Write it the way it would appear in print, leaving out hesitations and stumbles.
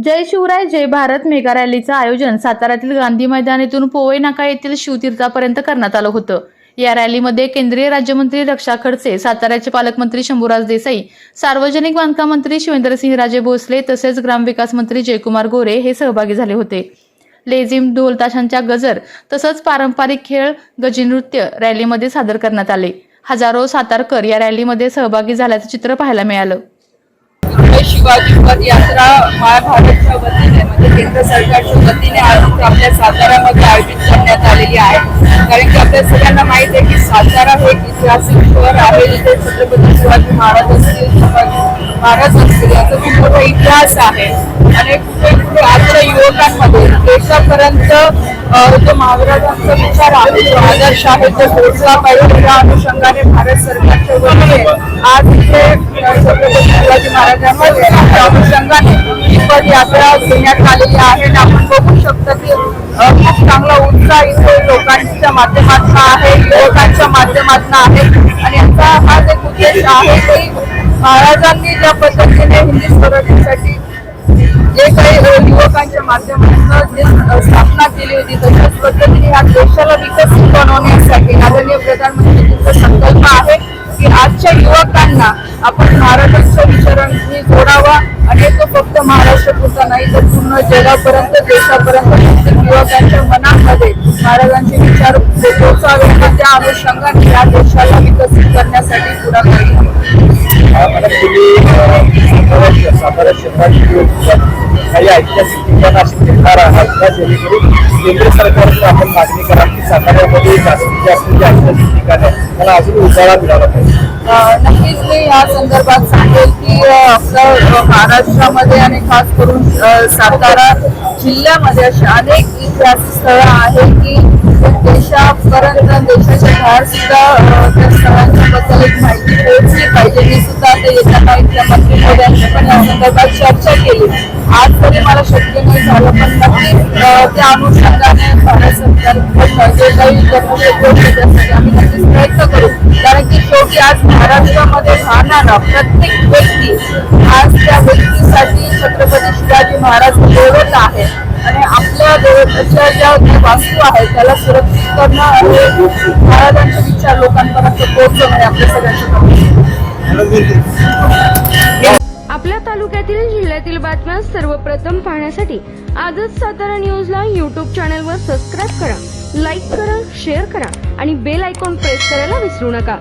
जय शिवराय जय Bharat mega रॅलीचं आयोजन साताऱ्यातील गांधी मैदान येथून पोवई नाका येथील शिवतीर्थापर्यंत करण्यात आलं होतं। या रॅलीमध्ये केंद्रीय राज्यमंत्री रक्षा खडसे, साताऱ्याचे पालकमंत्री शंभूराज देसाई, सार्वजनिक बांधकाम मंत्री शिवेंद्रसिंहराजे भोसले तसेच ग्रामविकास मंत्री जयकुमार गोरे हे सहभागी झाले होते। लेझिम, ढोल ताशांच्या गजर तसंच पारंपरिक खेळ, गजी नृत्य रॅलीमध्ये सादर करण्यात आले। हजारो सातारकर या रॅलीमध्ये सहभागी झाल्याचं चित्र पाहायला मिळालं। शिवाजी पथ यात्रा महाभारतच्या वतीने म्हणजे केंद्र सरकारच्या वतीने आज आपल्या साताऱ्यामध्ये आयोजित करण्यात आलेली आहे। कारण की आपल्या सगळ्यांना माहिती आहे की सातारा हे एक ऐतिहासिक शहर आहे, जिथे छत्रपती शिवाजी महाराज असतील याचा खूप मोठा इतिहास आहे आणि कुठे आजच्या युवकांमध्ये देशापर्यंत जो महाराजांचा विचार आहे, जो आदर्श आहे तो पोहोचला पाहिजे। या अनुषंगाने भारत सरकारच्या वतीने आज इथे छत्रपती शिवाजी महाराजांच्या अनुषंगाने ही पदयात्रा घेण्यात आलेली आहे आणि आपण बघू शकतो की खूप चांगला उत्साह इथे लोकांच्या माध्यमातून आहे, युवकांच्या माध्यमातून आहे आणि याचा हाच एक उद्देश आहे की महाराजांनी ज्या पद्धतीने हिंदी स्वराज्यासाठी जे काही युवकांच्या माध्यमातून जे स्थापना केली होती तशाच पद्धतीने या देशाला विकसित बनवण्यासाठी आदरणीय प्रधानमंत्र्यांचा संकल्प आहे की आजच्या युवकांना आपण महाराजांच्या विचारांनी जोडावा आणि तो फक्त महाराष्ट्रापुरता नाही तर पूर्ण जगापर्यंत, देशापर्यंत प्रत्येक युवकांच्या मनामध्ये महाराजांचे विचार पोहोचावे आणि त्या अनुषंगाने या देशाला विकसित करण्यासाठी पुढाकार सातारा शहरात काही ऐतिहासिक ठिकाण अशी फिरणार आहात का, जेणेकरून केंद्र सरकारकडे आपण मागणी करा की साताऱ्यामध्ये जास्तीत जास्त जे ऐतिहासिक ठिकाण आहे त्याला अजून उजाळा मिळाला पाहिजे। नक्कीच मी या संदर्भात सांगेल की आपल्या महाराष्ट्रामध्ये आणि खास करून सातारा जिल्ह्यामध्ये अशी अनेक ऐतिहासिक स्थळं आहेत की देशापर्यंत, देशाच्या बाहेर सुद्धा त्या स्थळांच्या बद्दल एक माहिती पोहोचली पाहिजे। मी सुद्धा आता येत्या काही मंत्री मोदयांशी पण या संदर्भात चर्चा केली। आज तरी मला शक्य नाही झालं पण नक्की त्या अनुषंगाने भारत सरकार जे काही करू शकतो त्यासाठी आम्ही नक्कीच प्रयत्न करू। कारण की शेवटी आज महाराष्ट्रामध्ये राहणारा प्रत्येक व्यक्ती आज त्या व्यक्तीसाठी छत्रपती शिवाजी महाराज बोलत आहे आणि आपल्या देशाच्या ज्या वास्तू आहेत त्याला सुरक्षित करणं आणि महाराजांचे विचार लोकांपर्यंत पोहोचवणं हे आपल्या सगळ्यांचं आपल्या तालुक्यातील जिल्ह्यातील बातम्या सर्वप्रथम पाहण्यासाठी आजच सातारा न्यूजला YouTube चॅनलवर सबस्क्राईब करा, लाईक करा, शेअर करा आणि बेल आयकॉन प्रेस करायला विसरू नका।